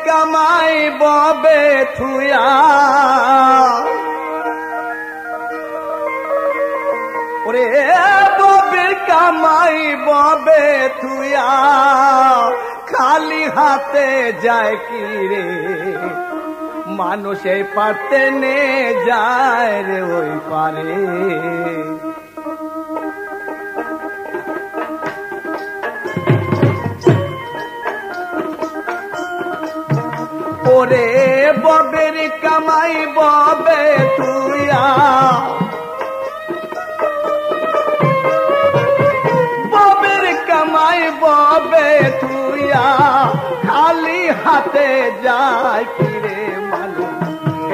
কামাই ববে থুয়া ওরে ববের কামাই ববে থুয়া খালি হাতে যায় কি রে মানুষ এই পারতে নে যায় রে ওই পারে ওরে ববের কামাই ববে তুইয়া ববের কামাই ববে তুইয়া খালি হাতে যায় কিরে মানুষ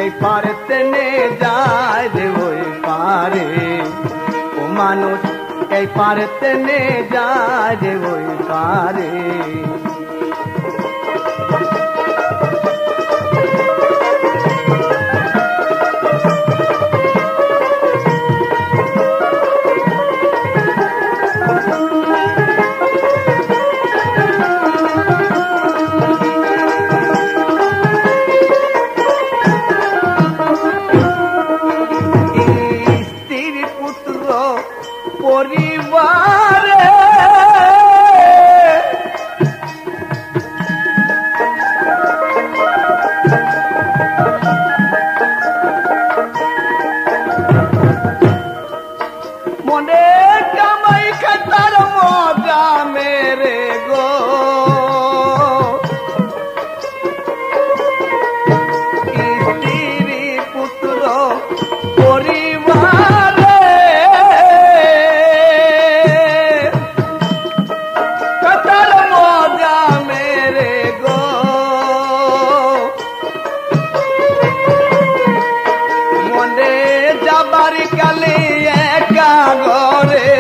এই পারেতে নে যায় রে ওই পারে ও মানুষ এই পারেতে নে যায় রে ওই পারে পরিবারে মনে কামাই খাতার মজা মেরে গো স্ত্রী পুত্র পরিবার কালে একা ঘরে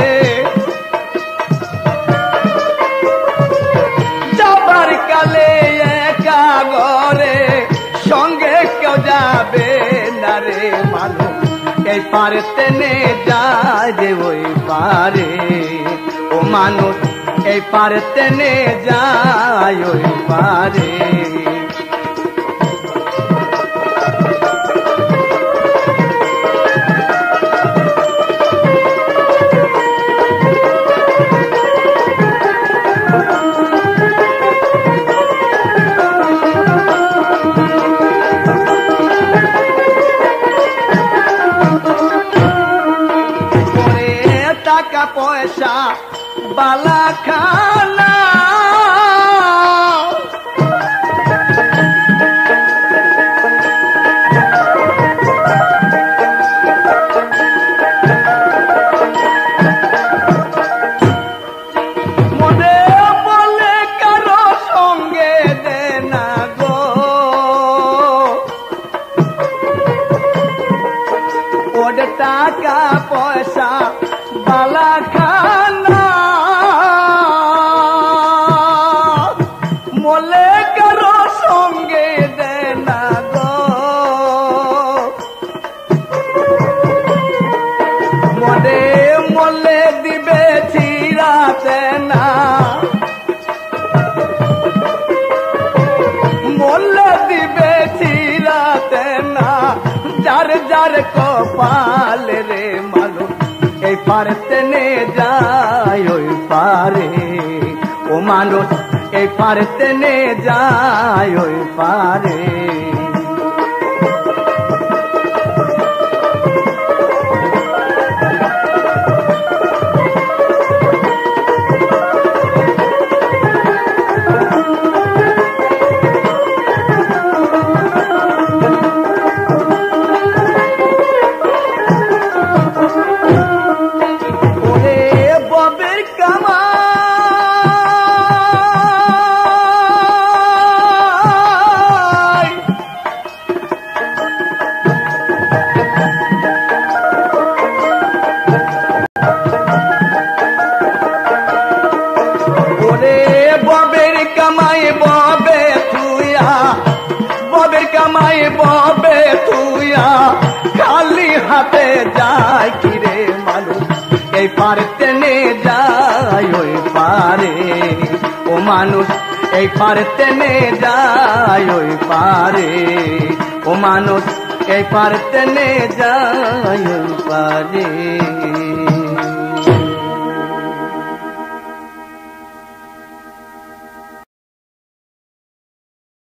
যাবার কালে একা ঘরে সঙ্গে কেউ যাবে না রে মানুষ এই পারেতে নে যায় যে ওই পারে ও মানুষ এই পারেতে নে যায় ওই পারে টাকা পয়সা বালা খানা মনে বলে কারো সঙ্গে দে না গো ওর টাকা পয়সা বালা খানা মলে কারো সঙ্গে দে না গো মনে মলে দিবে ছিড়াতে না মলে দিবে ছিড়াতে না যার যার কপাল রে মানুষ এই পারেতে নে যায় ওই পারে ও মানুষ এই পারেতে নে যায় ওই পারে কামাই ববে তুইয়া খালি হাতে যায় কিরে মানুষ এই পারেতে নে যায় ওই পারে ও মানুষ এই পারে টেনে যায় ওই পারে, ও মানুষ এই পারে টেনে যায় ওই পারে।